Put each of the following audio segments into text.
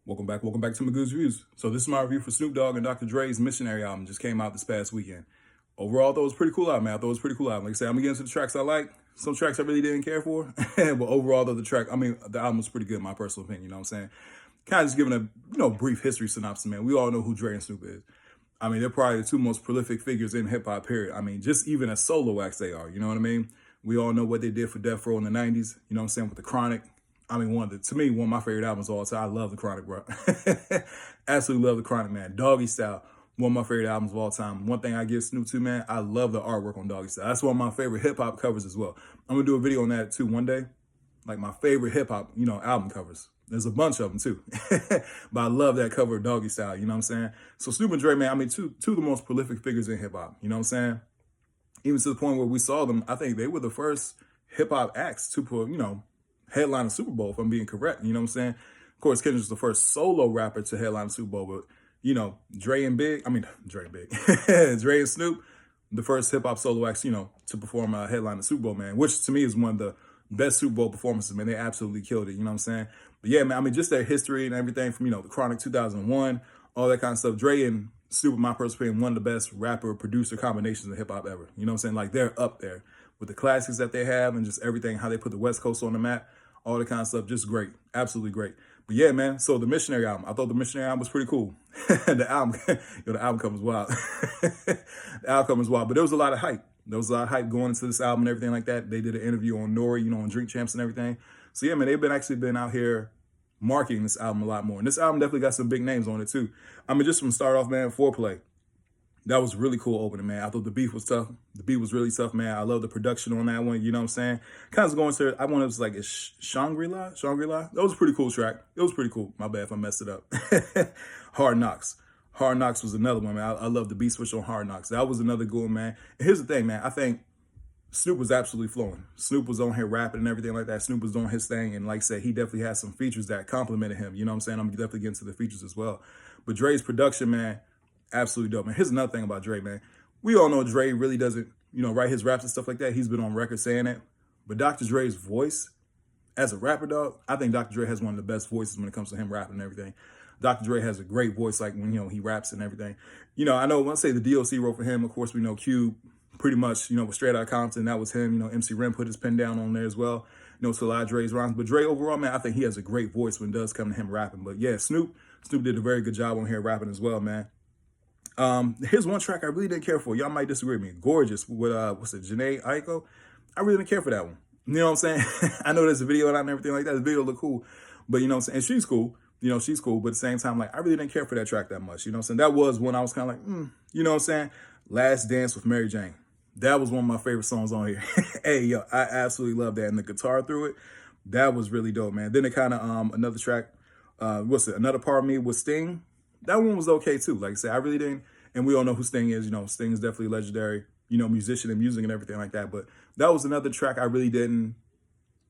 Welcome back to my Goose Reviews. So this is my review for Snoop Dogg and Dr. Dre's Missionary album. Just came out this past weekend. Overall, I thought it was pretty cool album, man. I thought it was pretty cool album. Like I said, I'm gonna get into the tracks I like. Some tracks I really didn't care for, but overall, though, the album was pretty good, in my personal opinion. You know what I'm saying? Kind of just giving a brief history synopsis, man. We all know who Dre and Snoop is. I mean, they're probably the two most prolific figures in hip hop. Period. I mean, just even as solo acts, they are. You know what I mean? We all know what they did for Death Row in the '90s. You know what I'm saying, with the Chronic. I mean, one of my favorite albums of all time. I love the Chronic, bro. Absolutely love the Chronic, man. Doggy Style, one of my favorite albums of all time. One thing I give Snoop to, man, I love the artwork on Doggy Style. That's one of my favorite hip hop covers as well. I'm gonna do a video on that too one day. Like my favorite hip hop, album covers. There's a bunch of them too, but I love that cover of Doggy Style. You know what I'm saying? So Snoop and Dre, man, I mean, two of the most prolific figures in hip hop. You know what I'm saying? Even to the point where we saw them, I think they were the first hip hop acts to put, headline a Super Bowl, if I'm being correct. You know what I'm saying? Of course, Kendrick was the first solo rapper to headline the Super Bowl, but Dre and Dre and Snoop, the first hip hop solo acts, to perform a headline the Super Bowl, man, which to me is one of the best Super Bowl performances, man. They absolutely killed it. You know what I'm saying? But yeah, man, I mean, just their history and everything from, the Chronic 2001, all that kind of stuff. Dre and Snoop, in my personal opinion, one of the best rapper producer combinations of hip hop ever. You know what I'm saying? Like, they're up there with the classics that they have and just everything, how they put the West Coast on the map, all that kind of stuff. Just great. Absolutely great. But yeah, man, so the Missionary album, I thought the Missionary album was pretty cool. The album cover was wild. The album was wild, but there was a lot of hype. There was a lot of hype going into this album and everything like that. They did an interview on Nori, on Drink Champs and everything. So yeah, man, they've been out here marketing this album a lot more. And this album definitely got some big names on it too. I mean, just from start off, man, Foreplay. That was really cool opening, man. I thought the beat was tough. The beat was really tough, man. I love the production on that one. You know what I'm saying? Kind of going to, I want it was like a Shangri-La. That was a pretty cool track. It was pretty cool. My bad if I messed it up. Hard Knocks. Hard Knocks was another one, man. I love the beat switch on Hard Knocks. That was another good one, man. And here's the thing, man. I think Snoop was absolutely flowing. Snoop was on here rapping and everything like that. Snoop was doing his thing. And like I said, he definitely had some features that complimented him. You know what I'm saying? I'm definitely getting to the features as well. But Dre's production, man, absolutely dope, man. Here's another thing about Dre, man. We all know Dre really doesn't, write his raps and stuff like that. He's been on record saying it. But Dr. Dre's voice, as a rapper, dog, I think Dr. Dre has one of the best voices when it comes to him rapping and everything. Dr. Dre has a great voice, like when, he raps and everything. I know, let's say the DOC wrote for him. Of course, we know Cube pretty much, was Straight Outta Compton. That was him. MC Ren put his pen down on there as well. To a lot of Dre's rhymes. But Dre overall, man, I think he has a great voice when it does come to him rapping. But yeah, Snoop did a very good job on here rapping as well, man. Here's one track I really didn't care for. Y'all might disagree with me. Gorgeous with Janae Aiko. I really didn't care for that one. You know what I'm saying? I know there's a video out and everything like that. The video looked cool. But you know what I'm saying? And she's cool. She's cool. But at the same time, like, I really didn't care for that track that much. You know what I'm saying? That was when I was kind of like, you know what I'm saying? Last Dance with Mary Jane. That was one of my favorite songs on here. Hey, yo, I absolutely love that. And the guitar through it, that was really dope, man. Then it kind of, another track, Another Part of Me with Sting. That one was okay too. Like I said, I really didn't, and we all know who Sting is. Sting is definitely legendary, musician and music and everything like that. But that was another track I really didn't,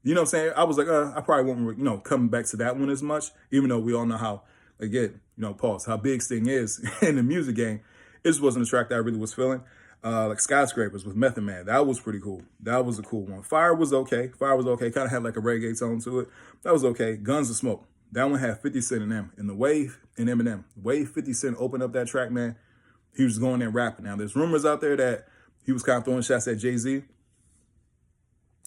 what I'm saying? I was like, I probably won't, come back to that one as much, even though we all know how, again, pause, how big Sting is in the music game. It just wasn't a track that I really was feeling. Like Skyscrapers with Method Man. That was pretty cool. That was a cool one. Fire was okay. Kind of had like a reggae tone to it. That was okay. Guns of Smoke. That one had 50 Cent in them. And the way Eminem, the way 50 Cent opened up that track, man, he was going there rapping. Now, there's rumors out there that he was kind of throwing shots at Jay-Z.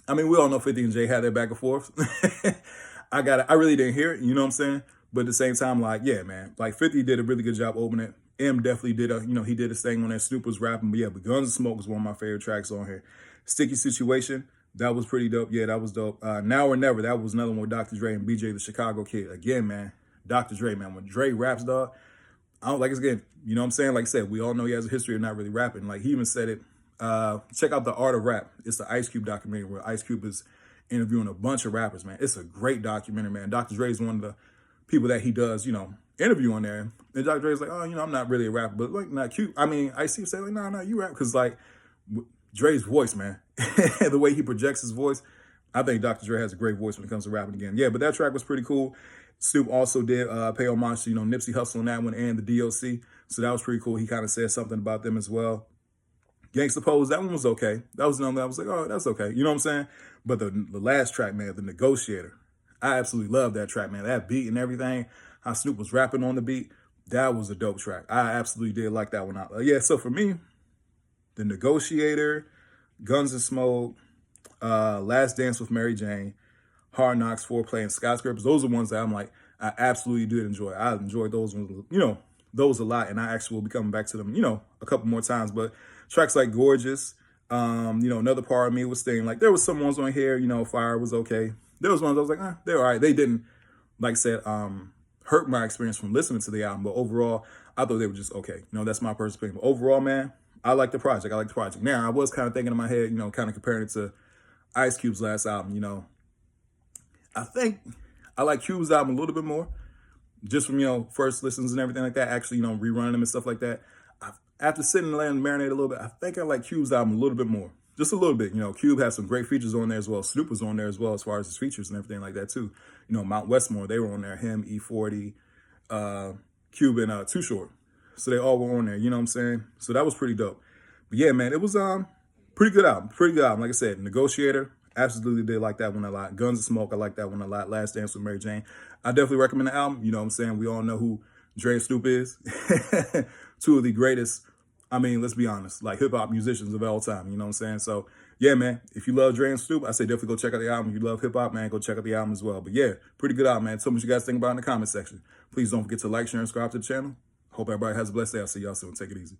I mean, we all know 50 and Jay had that back and forth. I really didn't hear it, you know what I'm saying? But at the same time, like, yeah, man, like 50 did a really good job opening it. M definitely did he did his thing on that. Snoop was rapping, but yeah, but Guns of Smoke was one of my favorite tracks on here. Sticky Situation, that was pretty dope. Yeah, that was dope. Now or Never, that was another one with Dr. Dre and BJ the Chicago Kid. Again, man, Dr. Dre, man, when Dre raps, dog, I don't like it again. You know what I'm saying? Like I said, we all know he has a history of not really rapping. Like he even said it. Check out The Art of Rap. It's the Ice Cube documentary where Ice Cube is interviewing a bunch of rappers, man. It's a great documentary, man. Dr. Dre is one of the people that he does, interview on there. And Dr. Dre's like, oh, I'm not really a rapper, but like, not cute. I mean, I see him say like, no, you rap. Cause like Dre's voice, man, the way he projects his voice, I think Dr. Dre has a great voice when it comes to rapping again. Yeah, but that track was pretty cool. Snoop also did pay homage to, Nipsey Hussle on that one and the DOC. So that was pretty cool. He kind of said something about them as well. Gangsta Pose, that one was okay. That was another that I was like, oh, that's okay. You know what I'm saying? But the last track, man, The Negotiator. I absolutely love that track, man. That beat and everything, how Snoop was rapping on the beat, that was a dope track. I absolutely did like that one out. Yeah, so for me, The Negotiator, Guns and Smoke, Last Dance with Mary Jane, Hard Knocks, Foreplay, and Skyscrapers. Those are ones that I'm like, I absolutely did enjoy. I enjoyed those ones, those a lot, and I actually will be coming back to them, a couple more times. But tracks like Gorgeous, Another Part of Me was staying. Like, there was some ones on here, Fire was okay. There was ones I was like, they're all right. They didn't, like I said, hurt my experience from listening to the album. But overall, I thought they were just okay. That's my personal opinion. But overall, man, I like the project. I like the project. Now, I was kind of thinking in my head, kind of comparing it to Ice Cube's last album, I think I like Cube's album a little bit more, just from, first listens and everything like that, actually, rerunning them and stuff like that. After sitting there and marinate a little bit, I think I like Cube's album a little bit more. Just a little bit. Cube has some great features on there as well. Snoop was on there as well as far as his features and everything like that too. Mount Westmore, they were on there. Him, E40, Cube, and Too Short. So they all were on there, you know what I'm saying? So that was pretty dope. But yeah, man, it was pretty good album. Pretty good album. Like I said, Negotiator, absolutely did like that one a lot. Guns and Smoke, I like that one a lot. Last Dance with Mary Jane. I definitely recommend the album. You know what I'm saying? We all know who Dre and Snoop is. Two of the greatest, let's be honest, like hip-hop musicians of all time. You know what I'm saying? So, yeah, man, if you love Dre and Snoop, I say definitely go check out the album. If you love hip-hop, man, go check out the album as well. But, yeah, pretty good album, man. Tell me what you guys think about it in the comment section. Please don't forget to like, share, and subscribe to the channel. Hope everybody has a blessed day. I'll see y'all soon. Take it easy.